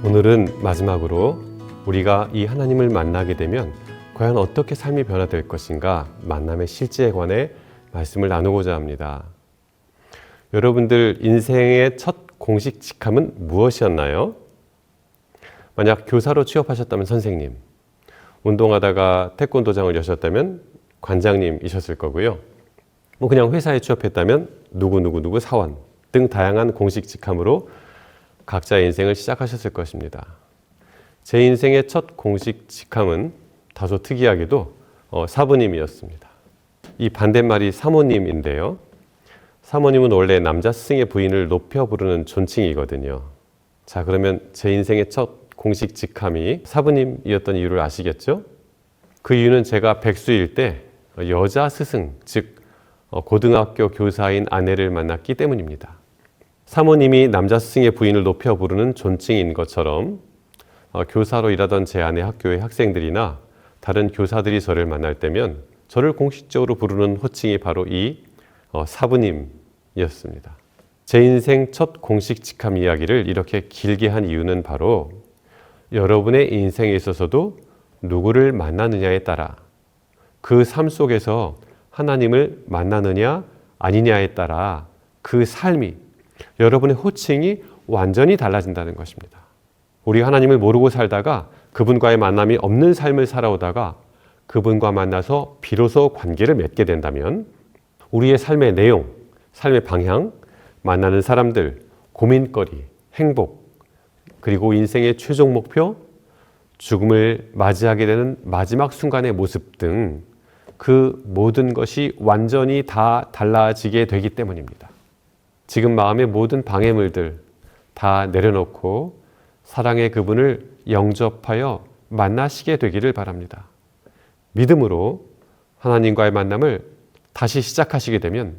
오늘은 마지막으로 우리가 이 하나님을 만나게 되면 과연 어떻게 삶이 변화될 것인가, 만남의 실제에 관해 말씀을 나누고자 합니다. 여러분들 인생의 첫 공식 직함은 무엇이었나요? 만약 교사로 취업하셨다면 선생님, 운동하다가 태권도장을 여셨다면 관장님이셨을 거고요. 그냥 회사에 취업했다면 누구 사원 등 다양한 공식 직함으로 각자의 인생을 시작하셨을 것입니다. 제 인생의 첫 공식 직함은 다소 특이하게도 사부님이었습니다. 이 반대말이 사모님인데요. 사모님은 원래 남자 스승의 부인을 높여 부르는 존칭이거든요. 자, 그러면 제 인생의 첫 공식 직함이 사부님이었던 이유를 아시겠죠? 그 이유는 제가 백수일 때 여자 스승, 즉 고등학교 교사인 아내를 만났기 때문입니다. 사모님이 남자 스승의 부인을 높여 부르는 존칭인 것처럼 교사로 일하던 제 아내 학교의 학생들이나 다른 교사들이 저를 만날 때면 저를 공식적으로 부르는 호칭이 바로 이 사부님이었습니다. 제 인생 첫 공식 직함 이야기를 이렇게 길게 한 이유는 바로 여러분의 인생에 있어서도 누구를 만나느냐에 따라 그 삶 속에서 하나님을 만나느냐 아니냐에 따라 그 삶이, 여러분의 호칭이 완전히 달라진다는 것입니다. 우리가 하나님을 모르고 살다가 그분과의 만남이 없는 삶을 살아오다가 그분과 만나서 비로소 관계를 맺게 된다면 우리의 삶의 내용, 삶의 방향, 만나는 사람들, 고민거리, 행복, 그리고 인생의 최종 목표, 죽음을 맞이하게 되는 마지막 순간의 모습 등 그 모든 것이 완전히 다 달라지게 되기 때문입니다. 지금 마음의 모든 방해물들 다 내려놓고 사랑의 그분을 영접하여 만나시게 되기를 바랍니다. 믿음으로 하나님과의 만남을 다시 시작하시게 되면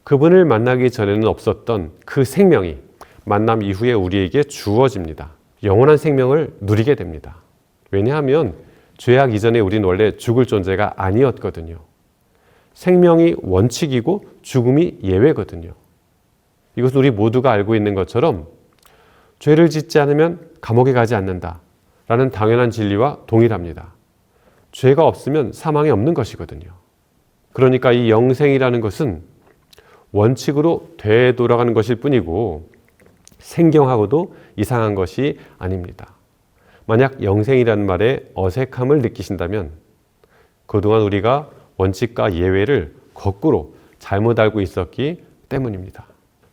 그분을 만나기 전에는 없었던 그 생명이 만남 이후에 우리에게 주어집니다. 영원한 생명을 누리게 됩니다. 왜냐하면 죄악 이전에 우리는 원래 죽을 존재가 아니었거든요. 생명이 원칙이고 죽음이 예외거든요. 이것은 우리 모두가 알고 있는 것처럼 죄를 짓지 않으면 감옥에 가지 않는다라는 당연한 진리와 동일합니다. 죄가 없으면 사망이 없는 것이거든요. 그러니까 이 영생이라는 것은 원칙으로 되돌아가는 것일 뿐이고 생경하고도 이상한 것이 아닙니다. 만약 영생이라는 말에 어색함을 느끼신다면 그동안 우리가 원칙과 예외를 거꾸로 잘못 알고 있었기 때문입니다.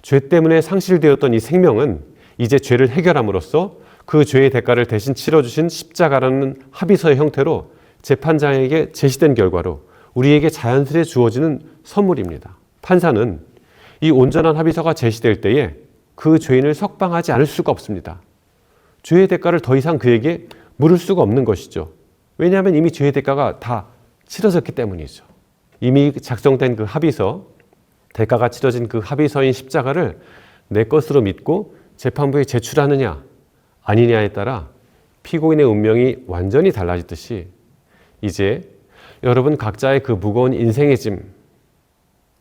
죄 때문에 상실되었던 이 생명은 이제 죄를 해결함으로써 그 죄의 대가를 대신 치러주신 십자가라는 합의서의 형태로 재판장에게 제시된 결과로 우리에게 자연스레 주어지는 선물입니다. 판사는 이 온전한 합의서가 제시될 때에 그 죄인을 석방하지 않을 수가 없습니다. 죄의 대가를 더 이상 그에게 물을 수가 없는 것이죠. 왜냐하면 이미 죄의 대가가 다 치러졌기 때문이죠. 이미 작성된 그 합의서, 대가가 치러진 그 합의서인 십자가를 내 것으로 믿고 재판부에 제출하느냐 아니냐에 따라 피고인의 운명이 완전히 달라지듯이 이제 여러분 각자의 그 무거운 인생의 짐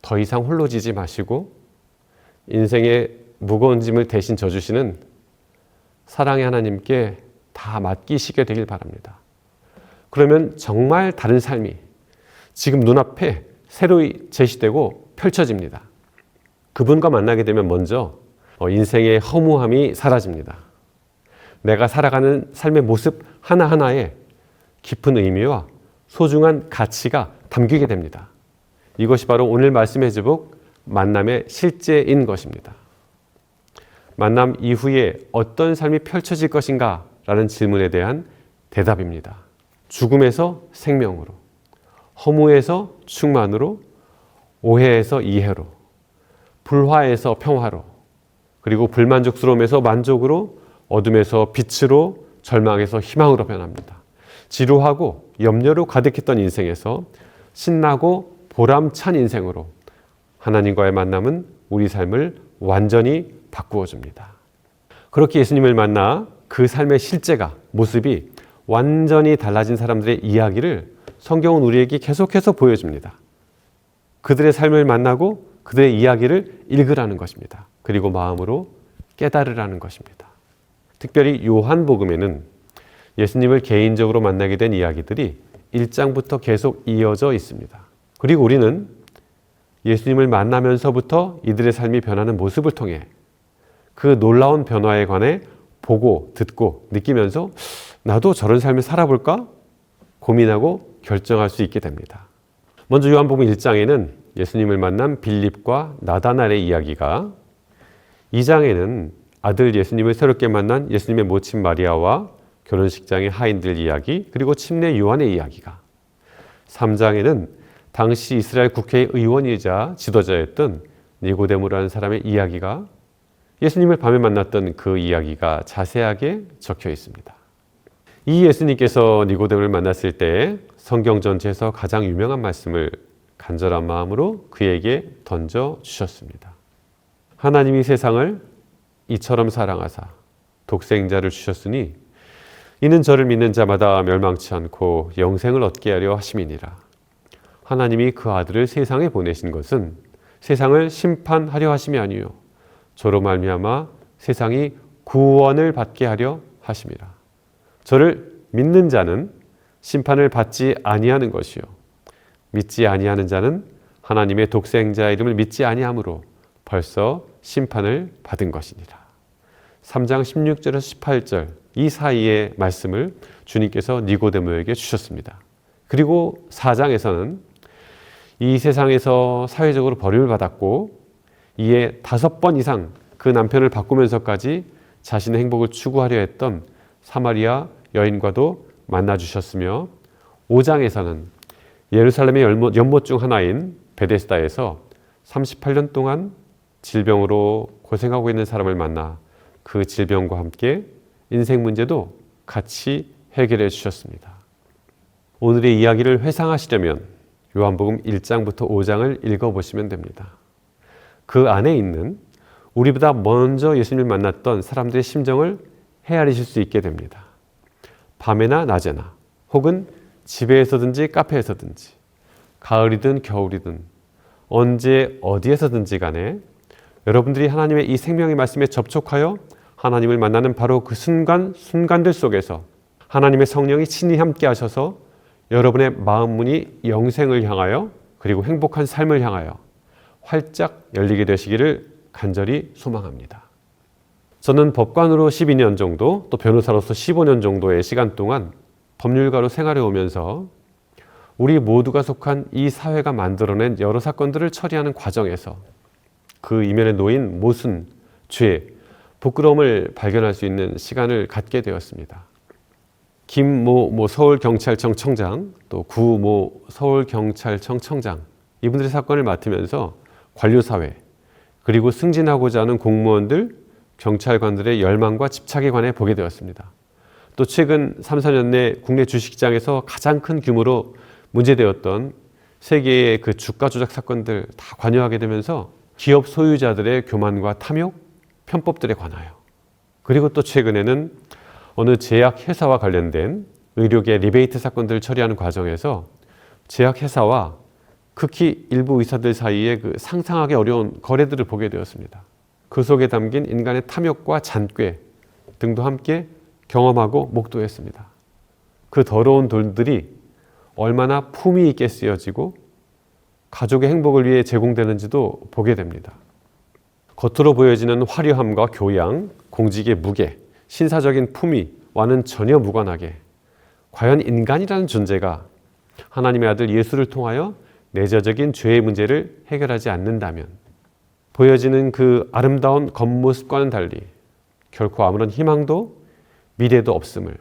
더 이상 홀로 지지 마시고 인생의 무거운 짐을 대신 져주시는 사랑의 하나님께 다 맡기시게 되길 바랍니다. 그러면 정말 다른 삶이 지금 눈앞에 새로이 제시되고 펼쳐집니다. 그분과 만나게 되면 먼저 인생의 허무함이 사라집니다. 내가 살아가는 삶의 모습 하나하나에 깊은 의미와 소중한 가치가 담기게 됩니다. 이것이 바로 오늘 말씀의 제목 만남의 실제인 것입니다. 만남 이후에 어떤 삶이 펼쳐질 것인가? 라는 질문에 대한 대답입니다. 죽음에서 생명으로, 허무에서 충만으로, 오해에서 이해로, 불화에서 평화로, 그리고 불만족스러움에서 만족으로, 어둠에서 빛으로, 절망에서 희망으로 변합니다. 지루하고 염려로 가득했던 인생에서 신나고 보람찬 인생으로 하나님과의 만남은 우리 삶을 완전히 바꾸어 줍니다. 그렇게 예수님을 만나 그 삶의 실제가, 모습이 완전히 달라진 사람들의 이야기를 성경은 우리에게 계속해서 보여줍니다. 그들의 삶을 만나고 그들의 이야기를 읽으라는 것입니다. 그리고 마음으로 깨달으라는 것입니다. 특별히 요한복음에는 예수님을 개인적으로 만나게 된 이야기들이 1장부터 계속 이어져 있습니다. 그리고 우리는 예수님을 만나면서부터 이들의 삶이 변하는 모습을 통해 그 놀라운 변화에 관해 보고 듣고 느끼면서 나도 저런 삶을 살아볼까? 고민하고 결정할 수 있게 됩니다. 먼저 요한복음 1장에는 예수님을 만난 빌립과 나다나엘의 이야기가, 2장에는 아들 예수님을 새롭게 만난 예수님의 모친 마리아와 결혼식장의 하인들 이야기, 그리고 침례 요한의 이야기가, 3장에는 당시 이스라엘 국회의 의원이자 지도자였던 니고데모라는 사람의 이야기가, 예수님을 밤에 만났던 그 이야기가 자세하게 적혀 있습니다. 이 예수님께서 니고데모를 만났을 때 성경 전체에서 가장 유명한 말씀을 간절한 마음으로 그에게 던져주셨습니다. 하나님이 세상을 이처럼 사랑하사 독생자를 주셨으니 이는 저를 믿는 자마다 멸망치 않고 영생을 얻게 하려 하심이니라. 하나님이 그 아들을 세상에 보내신 것은 세상을 심판하려 하심이 아니요 저로 말미암아 세상이 구원을 받게 하려 하심이라. 저를 믿는 자는 심판을 받지 아니하는 것이요 믿지 아니하는 자는 하나님의 독생자 이름을 믿지 아니하므로 벌써 심판을 받은 것이니라. 3장 16절에서 18절 이 사이의 말씀을 주님께서 니고데모에게 주셨습니다. 그리고 4장에서는 이 세상에서 사회적으로 버림을 받았고 이에 5번 이상 그 남편을 바꾸면서까지 자신의 행복을 추구하려 했던 사마리아 여인과도 만나주셨으며, 5장에서는 예루살렘의 연못 중 하나인 베데스다에서 38년 동안 질병으로 고생하고 있는 사람을 만나 그 질병과 함께 인생 문제도 같이 해결해 주셨습니다. 오늘의 이야기를 회상하시려면 요한복음 1장부터 5장을 읽어보시면 됩니다. 그 안에 있는 우리보다 먼저 예수님을 만났던 사람들의 심정을 헤아리실 수 있게 됩니다. 밤에나 낮에나 혹은 집에서든지 카페에서든지 가을이든 겨울이든 언제 어디에서든지 간에 여러분들이 하나님의 이 생명의 말씀에 접촉하여 하나님을 만나는 바로 그 순간들 속에서 하나님의 성령이 친히 함께 하셔서 여러분의 마음 문이 영생을 향하여 그리고 행복한 삶을 향하여 활짝 열리게 되시기를 간절히 소망합니다. 저는 법관으로 12년 정도 또 변호사로서 15년 정도의 시간 동안 법률가로 생활해 오면서 우리 모두가 속한 이 사회가 만들어낸 여러 사건들을 처리하는 과정에서 그 이면에 놓인 모순, 죄, 부끄러움을 발견할 수 있는 시간을 갖게 되었습니다. 김모 서울경찰청 청장, 또 구모 서울경찰청 청장, 이분들의 사건을 맡으면서 관료사회, 그리고 승진하고자 하는 공무원들, 경찰관들의 열망과 집착에 관해 보게 되었습니다. 또 최근 3, 4년 내 국내 주식시장에서 가장 큰 규모로 문제되었던 세계의 그 주가 조작 사건들 다 관여하게 되면서 기업 소유자들의 교만과 탐욕, 편법들에 관하여, 그리고 또 최근에는 어느 제약회사와 관련된 의료계 리베이트 사건들을 처리하는 과정에서 제약회사와 극히 일부 의사들 사이에 그 상상하기 어려운 거래들을 보게 되었습니다. 그 속에 담긴 인간의 탐욕과 잔꾀 등도 함께 경험하고 목도했습니다. 그 더러운 돈들이 얼마나 품위 있게 쓰여지고 가족의 행복을 위해 제공되는지도 보게 됩니다. 겉으로 보여지는 화려함과 교양, 공직의 무게, 신사적인 품위와는 전혀 무관하게 과연 인간이라는 존재가 하나님의 아들 예수를 통하여 내재적인 죄의 문제를 해결하지 않는다면 보여지는 그 아름다운 겉모습과는 달리 결코 아무런 희망도 미래도 없음을,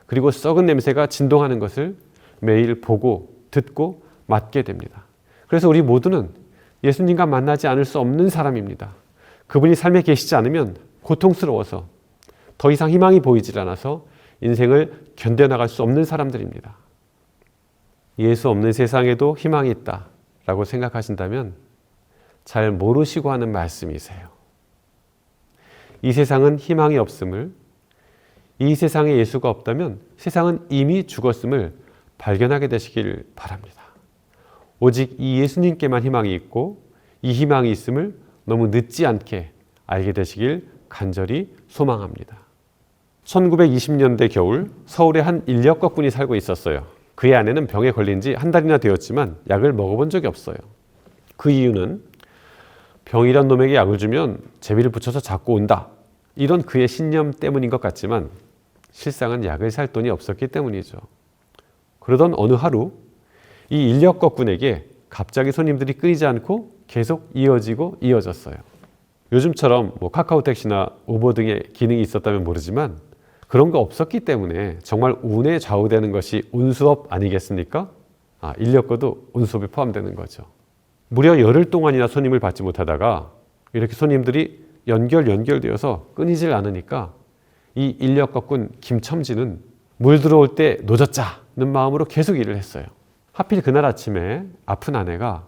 그리고 썩은 냄새가 진동하는 것을 매일 보고 듣고 맡게 됩니다. 그래서 우리 모두는 예수님과 만나지 않을 수 없는 사람입니다. 그분이 삶에 계시지 않으면 고통스러워서 더 이상 희망이 보이질 않아서 인생을 견뎌나갈 수 없는 사람들입니다. 예수 없는 세상에도 희망이 있다라고 생각하신다면 잘 모르시고 하는 말씀이세요. 이 세상은 희망이 없음을, 이 세상에 예수가 없다면 세상은 이미 죽었음을 발견하게 되시길 바랍니다. 오직 이 예수님께만 희망이 있고 이 희망이 있음을 너무 늦지 않게 알게 되시길 간절히 소망합니다. 1920년대 겨울 서울에 한 인력거꾼이 살고 있었어요. 그의 아내는 병에 걸린 지 한 달이나 되었지만 약을 먹어본 적이 없어요. 그 이유는 병이란 놈에게 약을 주면 제비를 붙여서 잡고 온다, 이런 그의 신념 때문인 것 같지만 실상은 약을 살 돈이 없었기 때문이죠. 그러던 어느 하루 이 인력거꾼에게 갑자기 손님들이 끊이지 않고 계속 이어졌어요. 요즘처럼 카카오 택시나 우버 등의 기능이 있었다면 모르지만 그런 거 없었기 때문에 정말 운에 좌우되는 것이 운수업 아니겠습니까? 인력거도 운수업에 포함되는 거죠. 무려 열흘 동안이나 손님을 받지 못하다가 이렇게 손님들이 연결되어서 끊이질 않으니까 이 인력거꾼 김첨지는 물 들어올 때 노졌자는 마음으로 계속 일을 했어요. 하필 그날 아침에 아픈 아내가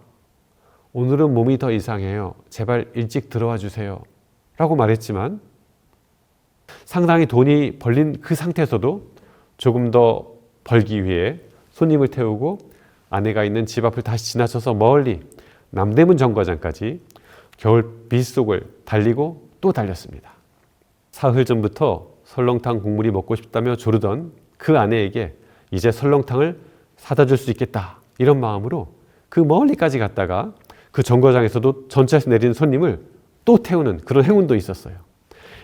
오늘은 몸이 더 이상해요, 제발 일찍 들어와 주세요 라고 말했지만 상당히 돈이 벌린 그 상태에서도 조금 더 벌기 위해 손님을 태우고 아내가 있는 집 앞을 다시 지나쳐서 멀리 남대문 정거장까지 겨울비 속을 달리고 또 달렸습니다. 사흘 전부터 설렁탕 국물이 먹고 싶다며 조르던 그 아내에게 이제 설렁탕을 사다 줄 수 있겠다, 이런 마음으로 그 멀리까지 갔다가 그 정거장에서도 전차에서 내리는 손님을 또 태우는 그런 행운도 있었어요.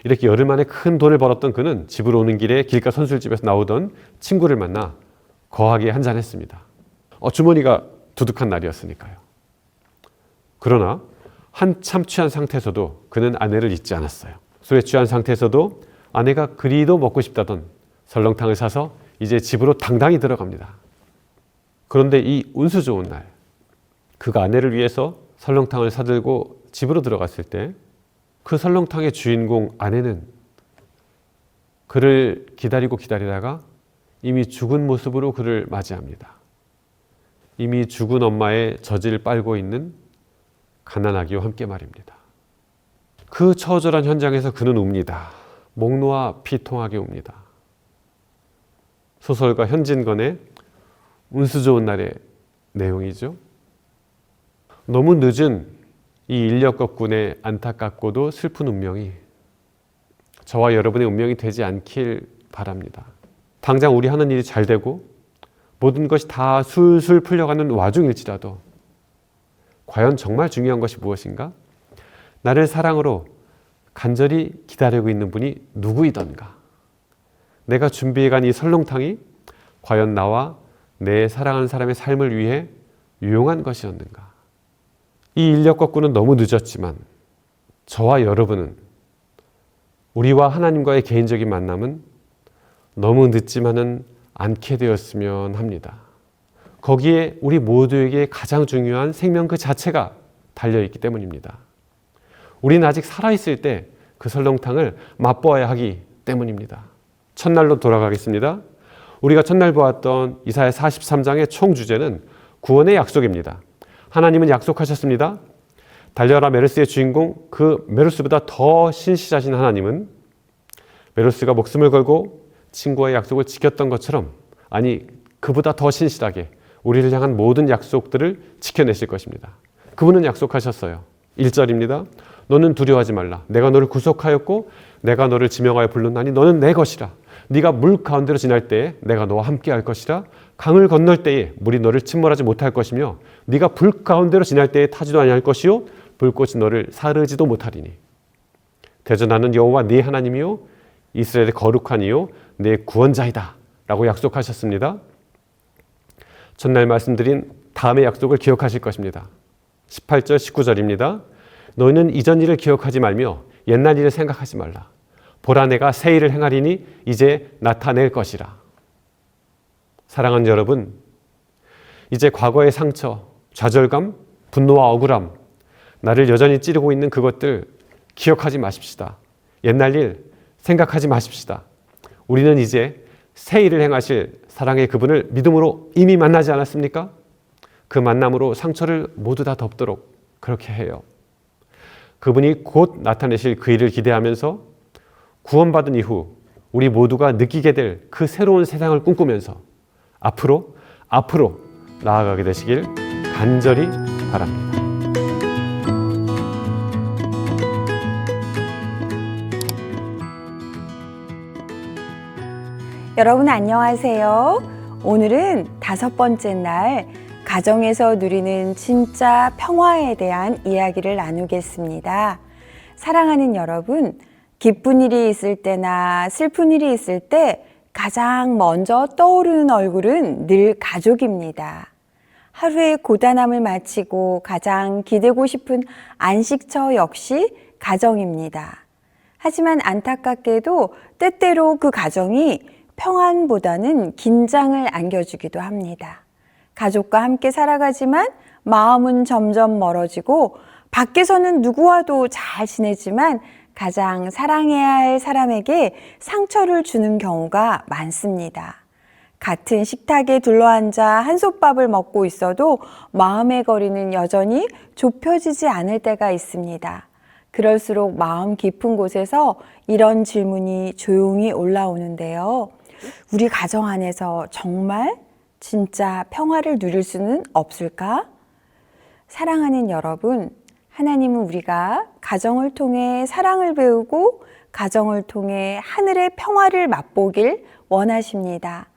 이렇게 열흘 만에 큰 돈을 벌었던 그는 집으로 오는 길에 길가 선술집에서 나오던 친구를 만나 거하게 한잔했습니다. 주머니가 두둑한 날이었으니까요. 그러나 한참 취한 상태에서도 그는 아내를 잊지 않았어요. 술에 취한 상태에서도 아내가 그리도 먹고 싶다던 설렁탕을 사서 이제 집으로 당당히 들어갑니다. 그런데 이 운수 좋은 날, 그가 아내를 위해서 설렁탕을 사들고 집으로 들어갔을 때 그 설렁탕의 주인공 아내는 그를 기다리다가 이미 죽은 모습으로 그를 맞이합니다. 이미 죽은 엄마의 젖을 빨고 있는 가난아기와 함께 말입니다. 그 처절한 현장에서 그는 웁니다. 목 놓아 피통하게 웁니다. 소설가 현진건의 운수 좋은 날의 내용이죠. 너무 늦은 이 인력거꾼의 안타깝고도 슬픈 운명이 저와 여러분의 운명이 되지 않길 바랍니다. 당장 우리 하는 일이 잘 되고 모든 것이 다 술술 풀려가는 와중일지라도 과연 정말 중요한 것이 무엇인가? 나를 사랑으로 간절히 기다리고 있는 분이 누구이던가? 내가 준비해간 이 설렁탕이 과연 나와 내 사랑하는 사람의 삶을 위해 유용한 것이었는가? 이 인력거꾼은 너무 늦었지만 저와 여러분은, 우리와 하나님과의 개인적인 만남은 너무 늦지만은 않게 되었으면 합니다. 거기에 우리 모두에게 가장 중요한 생명 그 자체가 달려있기 때문입니다. 우리는 아직 살아있을 때 그 설렁탕을 맛보아야 하기 때문입니다. 첫날로 돌아가겠습니다. 우리가 첫날 보았던 이사야 43장의 총 주제는 구원의 약속입니다. 하나님은 약속하셨습니다. 달려라 메르스의 주인공, 그 메르스보다 더 신실하신 하나님은 메르스가 목숨을 걸고 친구와의 약속을 지켰던 것처럼, 아니 그보다 더 신실하게 우리를 향한 모든 약속들을 지켜내실 것입니다. 그분은 약속하셨어요. 1절입니다. 너는 두려워하지 말라. 내가 너를 구속하였고 내가 너를 지명하여 불렀나니 너는 내 것이라. 네가 물 가운데로 지날 때에 내가 너와 함께 할 것이라. 강을 건널 때에 물이 너를 침몰하지 못할 것이며 네가 불 가운데로 지날 때에 타지도 아니할 것이요 불꽃이 너를 사르지도 못하리니. 대저 나는 여호와 네 하나님이요 이스라엘의 거룩한 이요 내 구원자이다 라고 약속하셨습니다. 전날 말씀드린 다음의 약속을 기억하실 것입니다. 18절 19절입니다. 너희는 이전 일을 기억하지 말며 옛날 일을 생각하지 말라. 보라 내가 새 일을 행하리니 이제 나타낼 것이라. 사랑하는 여러분, 이제 과거의 상처, 좌절감, 분노와 억울함, 나를 여전히 찌르고 있는 그것들 기억하지 마십시다. 옛날 일 생각하지 마십시다. 우리는 이제 새 일을 행하실 사랑의 그분을 믿음으로 이미 만나지 않았습니까? 그 만남으로 상처를 모두 다 덮도록 그렇게 해요. 그분이 곧 나타내실 그 일을 기대하면서 구원받은 이후 우리 모두가 느끼게 될 그 새로운 세상을 꿈꾸면서 앞으로 나아가게 되시길 간절히 바랍니다. 여러분 안녕하세요. 오늘은 5번째 날 가정에서 누리는 진짜 평화에 대한 이야기를 나누겠습니다. 사랑하는 여러분, 기쁜 일이 있을 때나 슬픈 일이 있을 때 가장 먼저 떠오르는 얼굴은 늘 가족입니다. 하루의 고단함을 마치고 가장 기대고 싶은 안식처 역시 가정입니다. 하지만 안타깝게도 때때로 그 가정이 평안보다는 긴장을 안겨주기도 합니다. 가족과 함께 살아가지만 마음은 점점 멀어지고 밖에서는 누구와도 잘 지내지만 가장 사랑해야 할 사람에게 상처를 주는 경우가 많습니다. 같은 식탁에 둘러앉아 한솥밥을 먹고 있어도 마음의 거리는 여전히 좁혀지지 않을 때가 있습니다. 그럴수록 마음 깊은 곳에서 이런 질문이 조용히 올라오는데요. 우리 가정 안에서 정말 진짜 평화를 누릴 수는 없을까? 사랑하는 여러분, 하나님은 우리가 가정을 통해 사랑을 배우고 가정을 통해 하늘의 평화를 맛보길 원하십니다.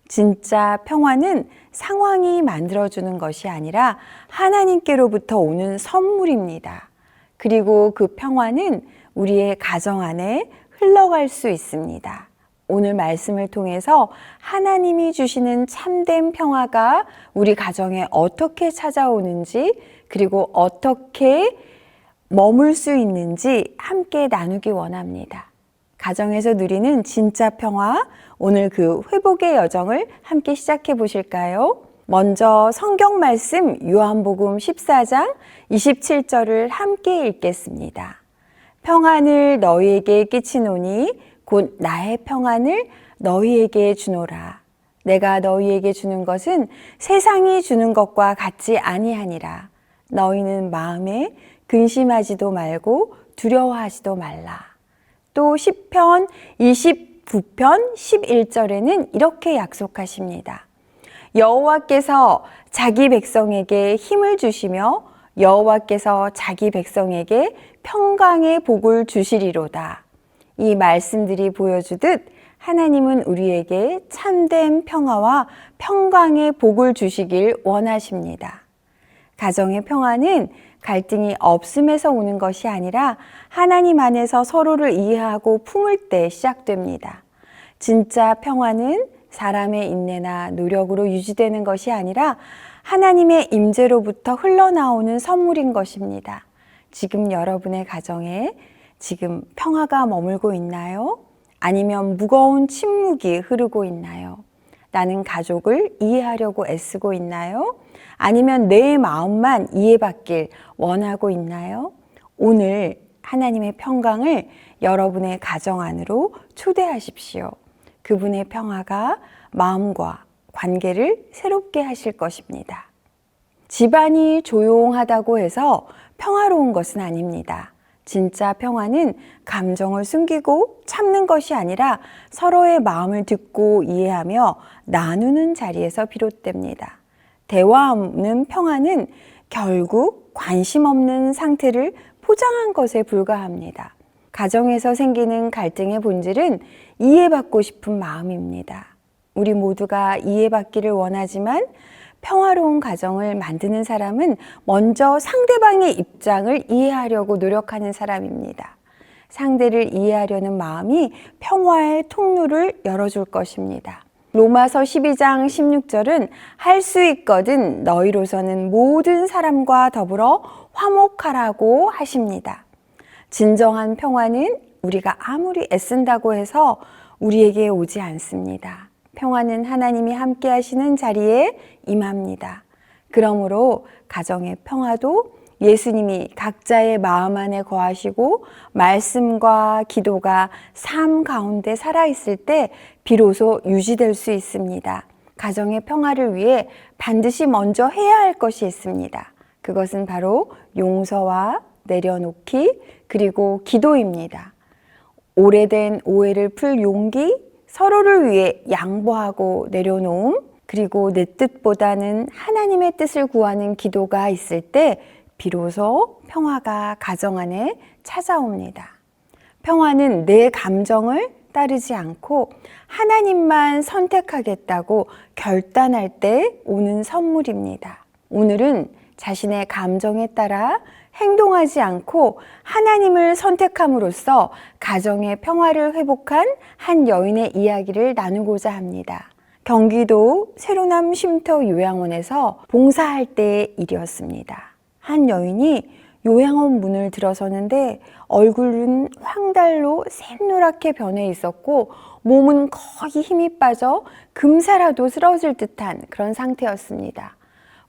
진짜 평화는 상황이 만들어주는 것이 아니라 하나님께로부터 오는 선물입니다. 그리고 그 평화는 우리의 가정 안에 흘러갈 수 있습니다. 오늘 말씀을 통해서 하나님이 주시는 참된 평화가 우리 가정에 어떻게 찾아오는지 그리고 어떻게 머물 수 있는지 함께 나누기 원합니다. 가정에서 누리는 진짜 평화, 오늘 그 회복의 여정을 함께 시작해 보실까요? 먼저 성경 말씀 요한복음 14장 27절을 함께 읽겠습니다. 평안을 너희에게 끼치노니 곧 나의 평안을 너희에게 주노라. 내가 너희에게 주는 것은 세상이 주는 것과 같지 아니하니라. 너희는 마음에 근심하지도 말고 두려워하지도 말라. 또 시편 29편 11절에는 이렇게 약속하십니다. 여호와께서 자기 백성에게 힘을 주시며 여호와께서 자기 백성에게 평강의 복을 주시리로다. 이 말씀들이 보여주듯 하나님은 우리에게 참된 평화와 평강의 복을 주시길 원하십니다. 가정의 평화는 갈등이 없음에서 오는 것이 아니라 하나님 안에서 서로를 이해하고 품을 때 시작됩니다. 진짜 평화는 사람의 인내나 노력으로 유지되는 것이 아니라 하나님의 임재로부터 흘러나오는 선물인 것입니다. 지금 여러분의 가정에 지금 평화가 머물고 있나요? 아니면 무거운 침묵이 흐르고 있나요? 나는 가족을 이해하려고 애쓰고 있나요? 아니면 내 마음만 이해받길 원하고 있나요? 오늘 하나님의 평강을 여러분의 가정 안으로 초대하십시오. 그분의 평화가 마음과 관계를 새롭게 하실 것입니다. 집안이 조용하다고 해서 평화로운 것은 아닙니다. 진짜 평화는 감정을 숨기고 참는 것이 아니라 서로의 마음을 듣고 이해하며 나누는 자리에서 비롯됩니다. 대화 없는 평화는 결국 관심 없는 상태를 포장한 것에 불과합니다. 가정에서 생기는 갈등의 본질은 이해받고 싶은 마음입니다. 우리 모두가 이해받기를 원하지만 평화로운 가정을 만드는 사람은 먼저 상대방의 입장을 이해하려고 노력하는 사람입니다. 상대를 이해하려는 마음이 평화의 통로를 열어줄 것입니다. 로마서 12장 16절은 할 수 있거든 너희로서는 모든 사람과 더불어 화목하라고 하십니다. 진정한 평화는 우리가 아무리 애쓴다고 해서 우리에게 오지 않습니다. 평화는 하나님이 함께 하시는 자리에 임합니다. 그러므로 가정의 평화도 예수님이 각자의 마음 안에 거하시고 말씀과 기도가 삶 가운데 살아있을 때 비로소 유지될 수 있습니다. 가정의 평화를 위해 반드시 먼저 해야 할 것이 있습니다. 그것은 바로 용서와 내려놓기 그리고 기도입니다. 오래된 오해를 풀 용기, 서로를 위해 양보하고 내려놓음, 그리고 내 뜻보다는 하나님의 뜻을 구하는 기도가 있을 때 비로소 평화가 가정 안에 찾아옵니다. 평화는 내 감정을 따르지 않고 하나님만 선택하겠다고 결단할 때 오는 선물입니다. 오늘은 자신의 감정에 따라 행동하지 않고 하나님을 선택함으로써 가정의 평화를 회복한 한 여인의 이야기를 나누고자 합니다. 경기도 세로남 쉼터 요양원에서 봉사할 때의 일이었습니다. 한 여인이 요양원 문을 들어서는데 얼굴은 황달로 샛노랗게 변해 있었고 몸은 거의 힘이 빠져 금사라도 쓰러질 듯한 그런 상태였습니다.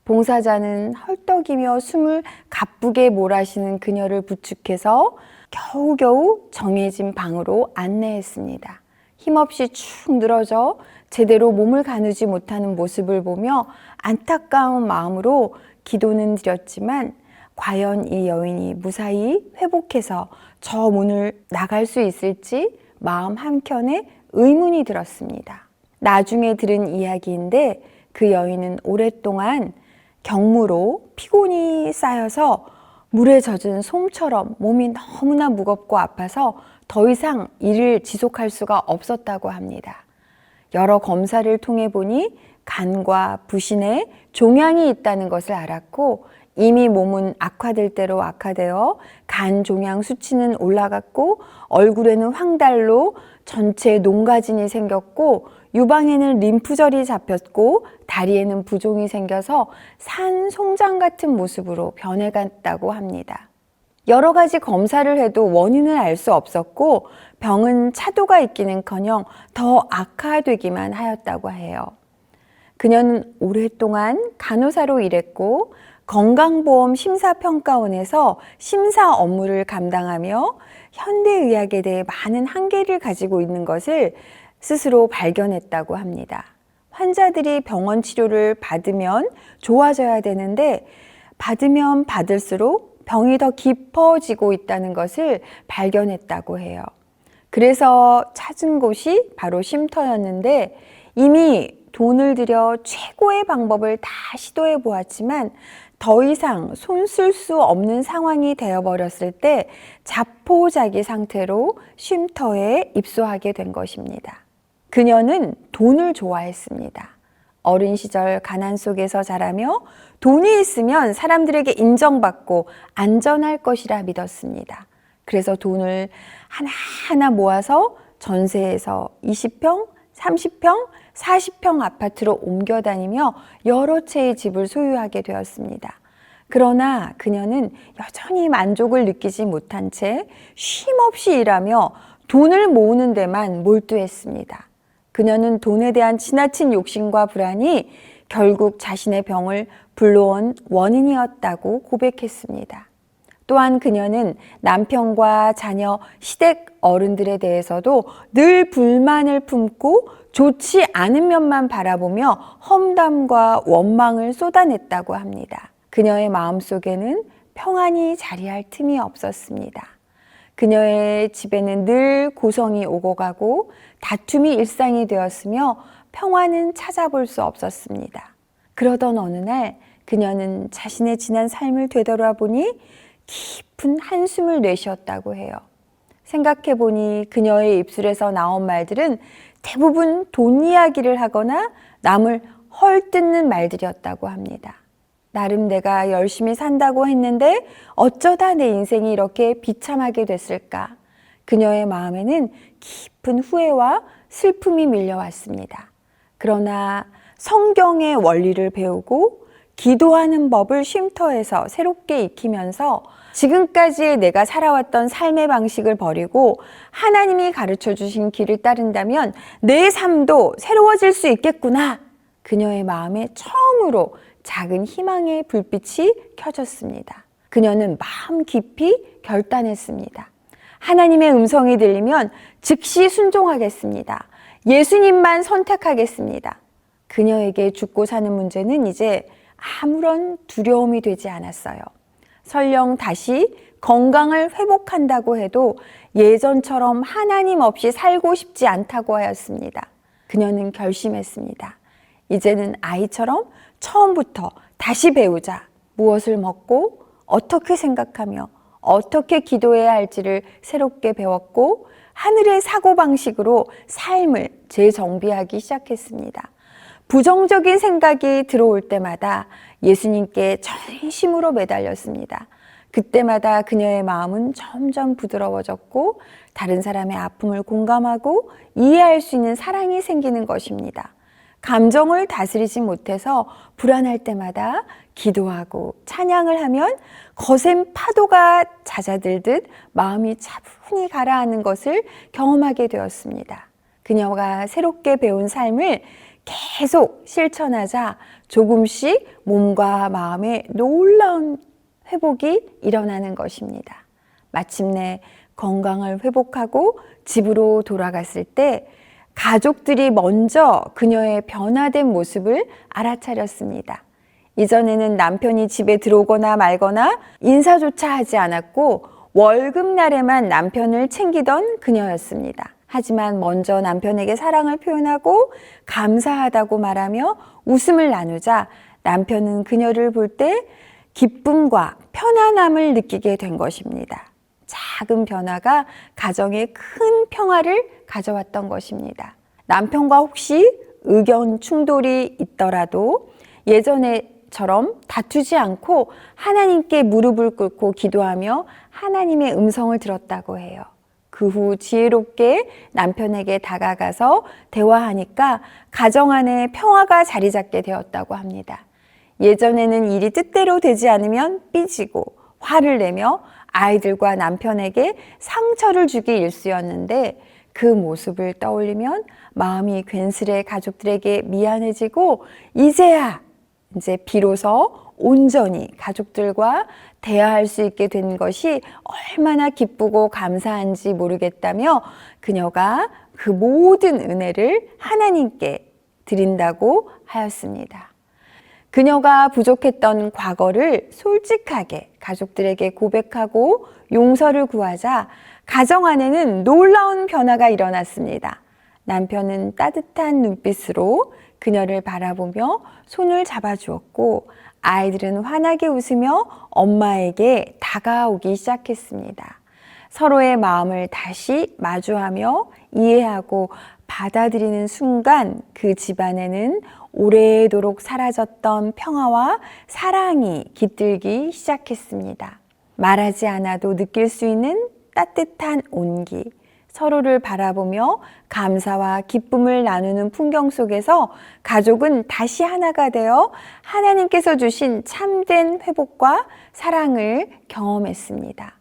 봉사자는 헐떡이며 숨을 가쁘게 몰아쉬는 그녀를 부축해서 겨우겨우 정해진 방으로 안내했습니다. 힘없이 축 늘어져 제대로 몸을 가누지 못하는 모습을 보며 안타까운 마음으로 기도는 드렸지만 과연 이 여인이 무사히 회복해서 저 문을 나갈 수 있을지 마음 한켠에 의문이 들었습니다. 나중에 들은 이야기인데 그 여인은 오랫동안 경무로 피곤이 쌓여서 물에 젖은 솜처럼 몸이 너무나 무겁고 아파서 더 이상 일을 지속할 수가 없었다고 합니다. 여러 검사를 통해 보니 간과 부신에 종양이 있다는 것을 알았고 이미 몸은 악화될 대로 악화되어 간 종양 수치는 올라갔고 얼굴에는 황달로 전체 농가진이 생겼고 유방에는 림프절이 잡혔고 다리에는 부종이 생겨서 산 송장 같은 모습으로 변해갔다고 합니다. 여러 가지 검사를 해도 원인을 알 수 없었고 병은 차도가 있기는커녕 더 악화되기만 하였다고 해요. 그녀는 오랫동안 간호사로 일했고 건강보험 심사평가원에서 심사 업무를 감당하며 현대의학에 대해 많은 한계를 가지고 있는 것을 스스로 발견했다고 합니다. 환자들이 병원 치료를 받으면 좋아져야 되는데 받으면 받을수록 병이 더 깊어지고 있다는 것을 발견했다고 해요. 그래서 찾은 곳이 바로 쉼터였는데 이미 돈을 들여 최고의 방법을 다 시도해 보았지만 더 이상 손 쓸 수 없는 상황이 되어버렸을 때 자포자기 상태로 쉼터에 입소하게 된 것입니다. 그녀는 돈을 좋아했습니다. 어린 시절 가난 속에서 자라며 돈이 있으면 사람들에게 인정받고 안전할 것이라 믿었습니다. 그래서 돈을 하나하나 모아서 전세에서 20평, 30평, 40평 아파트로 옮겨 다니며 여러 채의 집을 소유하게 되었습니다. 그러나 그녀는 여전히 만족을 느끼지 못한 채 쉼없이 일하며 돈을 모으는 데만 몰두했습니다. 그녀는 돈에 대한 지나친 욕심과 불안이 결국 자신의 병을 불러온 원인이었다고 고백했습니다. 또한 그녀는 남편과 자녀, 시댁 어른들에 대해서도 늘 불만을 품고 좋지 않은 면만 바라보며 험담과 원망을 쏟아냈다고 합니다. 그녀의 마음속에는 평안이 자리할 틈이 없었습니다. 그녀의 집에는 늘 고성이 오고 가고 다툼이 일상이 되었으며 평화는 찾아볼 수 없었습니다. 그러던 어느 날 그녀는 자신의 지난 삶을 되돌아보니 깊은 한숨을 내쉬었다고 해요. 생각해보니 그녀의 입술에서 나온 말들은 대부분 돈 이야기를 하거나 남을 헐뜯는 말들이었다고 합니다. 나름 내가 열심히 산다고 했는데 어쩌다 내 인생이 이렇게 비참하게 됐을까? 그녀의 마음에는 깊은 후회와 슬픔이 밀려왔습니다. 그러나 성경의 원리를 배우고 기도하는 법을 쉼터에서 새롭게 익히면서 지금까지 내가 살아왔던 삶의 방식을 버리고 하나님이 가르쳐 주신 길을 따른다면 내 삶도 새로워질 수 있겠구나. 그녀의 마음에 처음으로 작은 희망의 불빛이 켜졌습니다. 그녀는 마음 깊이 결단했습니다. 하나님의 음성이 들리면 즉시 순종하겠습니다. 예수님만 선택하겠습니다. 그녀에게 죽고 사는 문제는 이제 아무런 두려움이 되지 않았어요. 설령 다시 건강을 회복한다고 해도 예전처럼 하나님 없이 살고 싶지 않다고 하였습니다. 그녀는 결심했습니다. 이제는 아이처럼 처음부터 다시 배우자. 무엇을 먹고 어떻게 생각하며 어떻게 기도해야 할지를 새롭게 배웠고 하늘의 사고방식으로 삶을 재정비하기 시작했습니다. 부정적인 생각이 들어올 때마다 예수님께 전심으로 매달렸습니다. 그때마다 그녀의 마음은 점점 부드러워졌고 다른 사람의 아픔을 공감하고 이해할 수 있는 사랑이 생기는 것입니다. 감정을 다스리지 못해서 불안할 때마다 기도하고 찬양을 하면 거센 파도가 잦아들듯 마음이 차분히 가라앉는 것을 경험하게 되었습니다. 그녀가 새롭게 배운 삶을 계속 실천하자 조금씩 몸과 마음의 놀라운 회복이 일어나는 것입니다. 마침내 건강을 회복하고 집으로 돌아갔을 때 가족들이 먼저 그녀의 변화된 모습을 알아차렸습니다. 이전에는 남편이 집에 들어오거나 말거나 인사조차 하지 않았고 월급날에만 남편을 챙기던 그녀였습니다. 하지만 먼저 남편에게 사랑을 표현하고 감사하다고 말하며 웃음을 나누자 남편은 그녀를 볼 때 기쁨과 편안함을 느끼게 된 것입니다. 작은 변화가 가정에 큰 평화를 가져왔던 것입니다. 남편과 혹시 의견 충돌이 있더라도 예전에처럼 다투지 않고 하나님께 무릎을 꿇고 기도하며 하나님의 음성을 들었다고 해요. 그 후 지혜롭게 남편에게 다가가서 대화하니까 가정 안에 평화가 자리 잡게 되었다고 합니다. 예전에는 일이 뜻대로 되지 않으면 삐지고 화를 내며 아이들과 남편에게 상처를 주기 일쑤였는데 그 모습을 떠올리면 마음이 괜스레 가족들에게 미안해지고 이제야 이제 비로소 온전히 가족들과 대화할 수 있게 된 것이 얼마나 기쁘고 감사한지 모르겠다며 그녀가 그 모든 은혜를 하나님께 드린다고 하였습니다. 그녀가 부족했던 과거를 솔직하게 가족들에게 고백하고 용서를 구하자 가정 안에는 놀라운 변화가 일어났습니다. 남편은 따뜻한 눈빛으로 그녀를 바라보며 손을 잡아주었고 아이들은 환하게 웃으며 엄마에게 다가오기 시작했습니다. 서로의 마음을 다시 마주하며 이해하고 받아들이는 순간 그 집안에는 오래도록 사라졌던 평화와 사랑이 깃들기 시작했습니다. 말하지 않아도 느낄 수 있는 따뜻한 온기, 서로를 바라보며 감사와 기쁨을 나누는 풍경 속에서 가족은 다시 하나가 되어 하나님께서 주신 참된 회복과 사랑을 경험했습니다.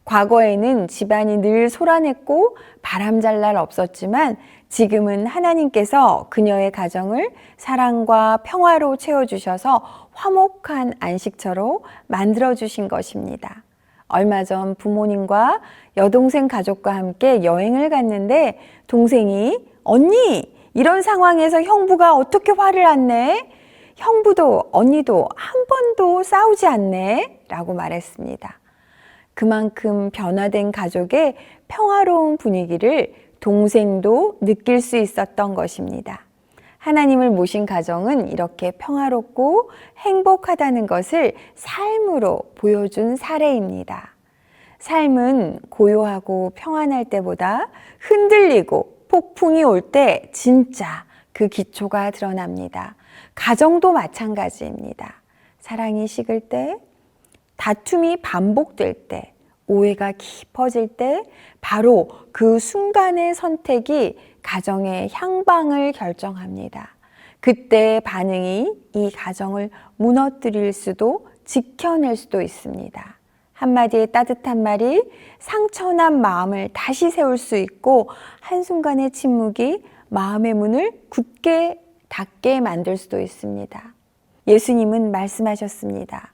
과거에는 집안이 늘 소란했고 바람잘 날 없었지만 지금은 하나님께서 그녀의 가정을 사랑과 평화로 채워주셔서 화목한 안식처로 만들어주신 것입니다. 얼마 전 부모님과 여동생 가족과 함께 여행을 갔는데 동생이 언니 이런 상황에서 형부가 어떻게 화를 안 내? 형부도 언니도 한 번도 싸우지 않네? 라고 말했습니다. 그만큼 변화된 가족의 평화로운 분위기를 동생도 느낄 수 있었던 것입니다. 하나님을 모신 가정은 이렇게 평화롭고 행복하다는 것을 삶으로 보여준 사례입니다. 삶은 고요하고 평안할 때보다 흔들리고 폭풍이 올 때 진짜 그 기초가 드러납니다. 가정도 마찬가지입니다. 사랑이 식을 때, 다툼이 반복될 때, 오해가 깊어질 때 바로 그 순간의 선택이 가정의 향방을 결정합니다. 그때의 반응이 이 가정을 무너뜨릴 수도 지켜낼 수도 있습니다. 한마디의 따뜻한 말이 상처난 마음을 다시 세울 수 있고 한순간의 침묵이 마음의 문을 굳게 닫게 만들 수도 있습니다. 예수님은 말씀하셨습니다.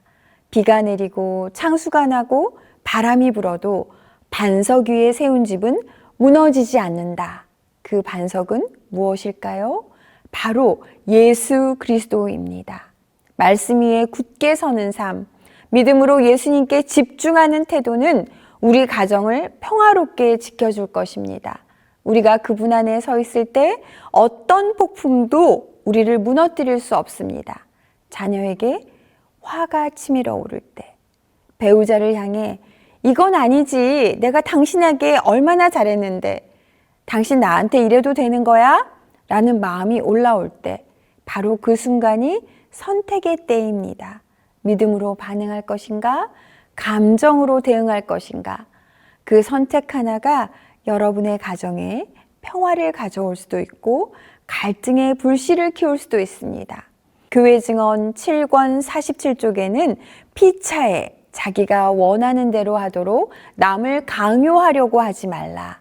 비가 내리고 창수가 나고 바람이 불어도 반석 위에 세운 집은 무너지지 않는다. 그 반석은 무엇일까요? 바로 예수 그리스도입니다. 말씀 위에 굳게 서는 삶, 믿음으로 예수님께 집중하는 태도는 우리 가정을 평화롭게 지켜줄 것입니다. 우리가 그분 안에 서 있을 때 어떤 폭풍도 우리를 무너뜨릴 수 없습니다. 자녀에게 화가 치밀어 오를 때, 배우자를 향해 이건 아니지. 내가 당신에게 얼마나 잘했는데. 당신 나한테 이래도 되는 거야? 라는 마음이 올라올 때 바로 그 순간이 선택의 때입니다. 믿음으로 반응할 것인가? 감정으로 대응할 것인가? 그 선택 하나가 여러분의 가정에 평화를 가져올 수도 있고 갈등의 불씨를 키울 수도 있습니다. 교회 증언 7권 47쪽에는 피차에 자기가 원하는 대로 하도록 남을 강요하려고 하지 말라.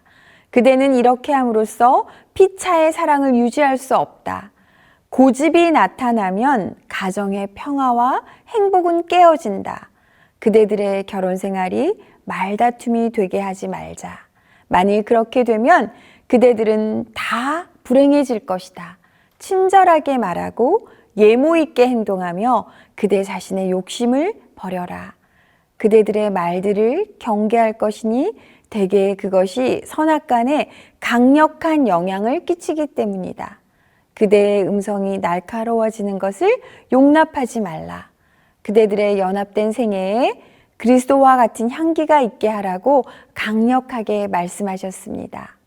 그대는 이렇게 함으로써 피차의 사랑을 유지할 수 없다. 고집이 나타나면 가정의 평화와 행복은 깨어진다. 그대들의 결혼 생활이 말다툼이 되게 하지 말자. 만일 그렇게 되면 그대들은 다 불행해질 것이다. 친절하게 말하고 예모 있게 행동하며 그대 자신의 욕심을 버려라. 그대들의 말들을 경계할 것이니 대개 그것이 선악간에 강력한 영향을 끼치기 때문이다. 그대의 음성이 날카로워지는 것을 용납하지 말라. 그대들의 연합된 생애에 그리스도와 같은 향기가 있게 하라고 강력하게 말씀하셨습니다.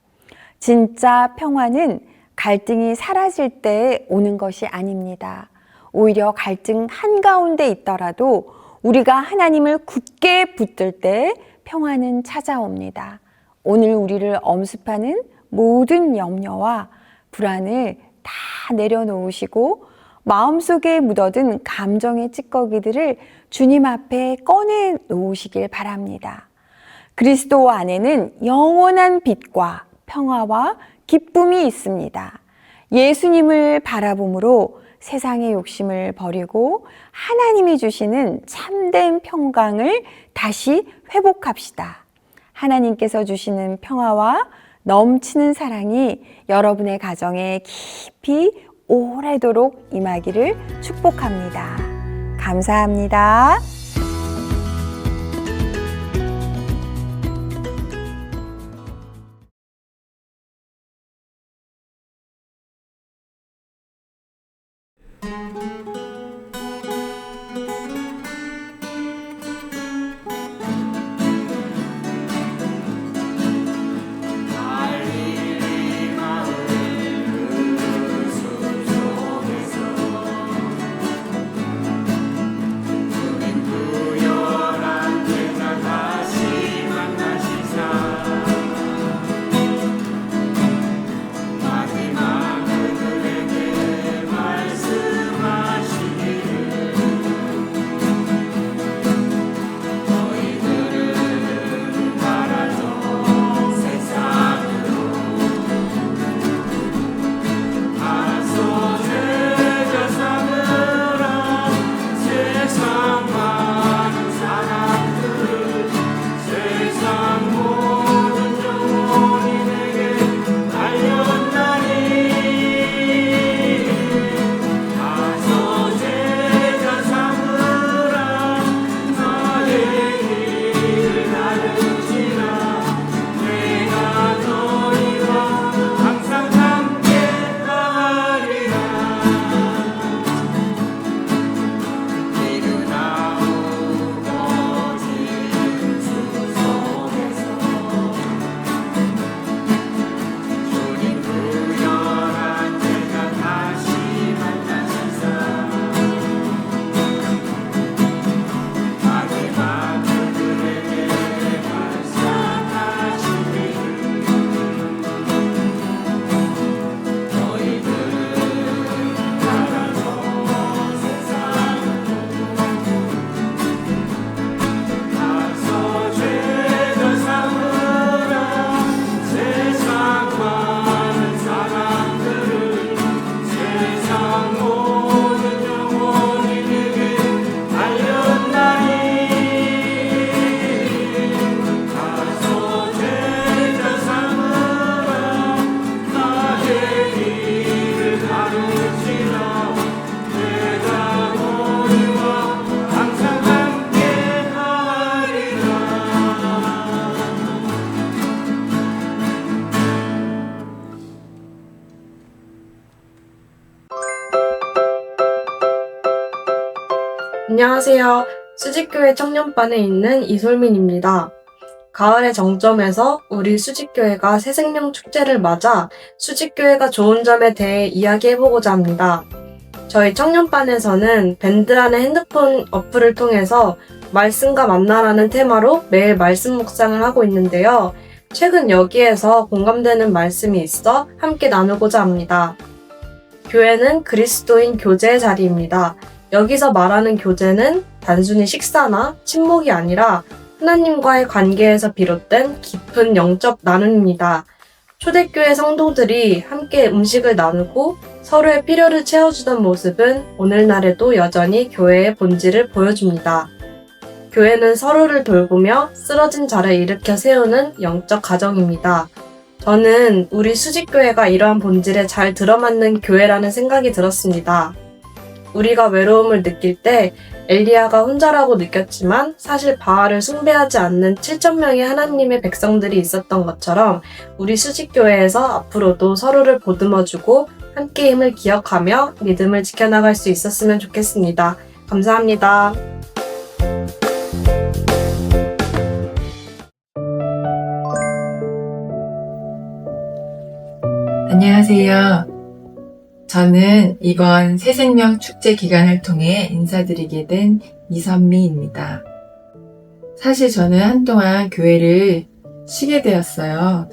진짜 평화는 갈등이 사라질 때 오는 것이 아닙니다. 오히려 갈등 한가운데 있더라도 우리가 하나님을 굳게 붙들 때 평화는 찾아옵니다. 오늘 우리를 엄습하는 모든 염려와 불안을 다 내려놓으시고 마음속에 묻어든 감정의 찌꺼기들을 주님 앞에 꺼내 놓으시길 바랍니다. 그리스도 안에는 영원한 빛과 평화와 기쁨이 있습니다. 예수님을 바라봄으로 세상의 욕심을 버리고 하나님이 주시는 참된 평강을 다시 회복합시다. 하나님께서 주시는 평화와 넘치는 사랑이 여러분의 가정에 깊이 오래도록 임하기를 축복합니다. 감사합니다. 안녕하세요. 수직교회 청년반에 있는 이솔민입니다. 가을의 정점에서 우리 수직교회가 새생명 축제를 맞아 수직교회가 좋은 점에 대해 이야기해보고자 합니다. 저희 청년반에서는 밴드라는 핸드폰 어플을 통해서 말씀과 만나라는 테마로 매일 말씀 묵상을 하고 있는데요. 최근 여기에서 공감되는 말씀이 있어 함께 나누고자 합니다. 교회는 그리스도인 교제의 자리입니다. 여기서 말하는 교제는 단순히 식사나 친목이 아니라 하나님과의 관계에서 비롯된 깊은 영적 나눔입니다. 초대교회 성도들이 함께 음식을 나누고 서로의 필요를 채워주던 모습은 오늘날에도 여전히 교회의 본질을 보여줍니다. 교회는 서로를 돌보며 쓰러진 자를 일으켜 세우는 영적 가정입니다. 저는 우리 수직교회가 이러한 본질에 잘 들어맞는 교회라는 생각이 들었습니다. 우리가 외로움을 느낄 때 엘리야가 혼자라고 느꼈지만 사실 바알을 숭배하지 않는 7,000명의 하나님의 백성들이 있었던 것처럼 우리 수직교회에서 앞으로도 서로를 보듬어주고 함께 힘을 기억하며 믿음을 지켜나갈 수 있었으면 좋겠습니다. 감사합니다. 안녕하세요. 저는 이번 새생명 축제 기간을 통해 인사드리게 된 이선미입니다. 사실 저는 한동안 교회를 쉬게 되었어요.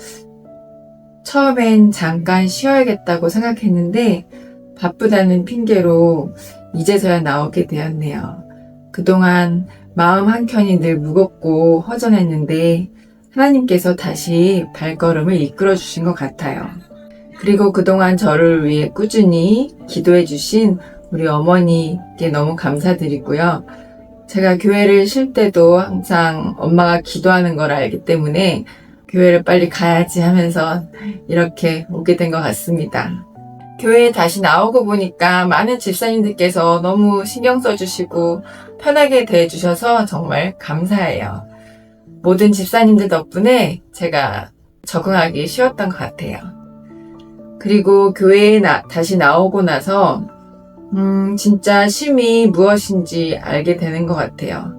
처음엔 잠깐 쉬어야겠다고 생각했는데 바쁘다는 핑계로 이제서야 나오게 되었네요. 그동안 마음 한켠이 늘 무겁고 허전했는데 하나님께서 다시 발걸음을 이끌어 주신 것 같아요. 그리고 그동안 저를 위해 꾸준히 기도해 주신 우리 어머니께 너무 감사드리고요. 제가 교회를 쉴 때도 항상 엄마가 기도하는 걸 알기 때문에 교회를 빨리 가야지 하면서 이렇게 오게 된 것 같습니다. 교회에 다시 나오고 보니까 많은 집사님들께서 너무 신경 써주시고 편하게 대해주셔서 정말 감사해요. 모든 집사님들 덕분에 제가 적응하기 쉬웠던 것 같아요. 그리고 교회에 다시 나오고 나서 진짜 쉼이 무엇인지 알게 되는 것 같아요.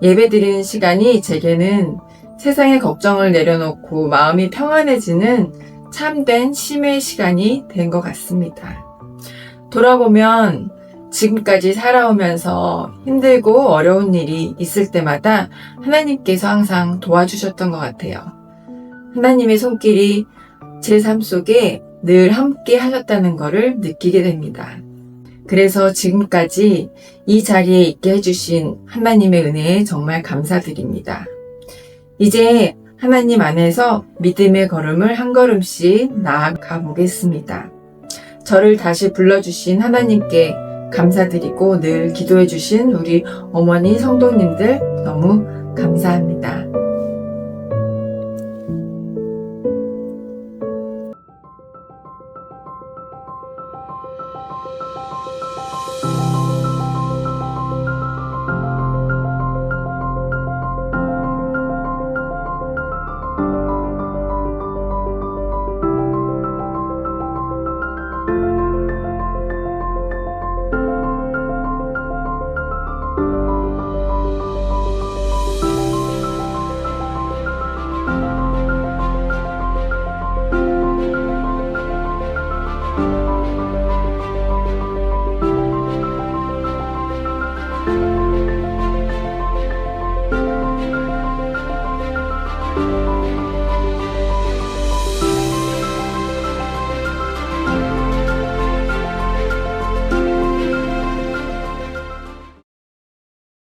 예배드리는 시간이 제게는 세상의 걱정을 내려놓고 마음이 평안해지는 참된 쉼의 시간이 된 것 같습니다. 돌아보면 지금까지 살아오면서 힘들고 어려운 일이 있을 때마다 하나님께서 항상 도와주셨던 것 같아요. 하나님의 손길이 제 삶 속에 늘 함께 하셨다는 것을 느끼게 됩니다. 그래서 지금까지 이 자리에 있게 해주신 하나님의 은혜에 정말 감사드립니다. 이제 하나님 안에서 믿음의 걸음을 한 걸음씩 나아가 보겠습니다. 저를 다시 불러주신 하나님께 감사드리고 늘 기도해 주신 우리 어머니 성도님들 너무 감사합니다.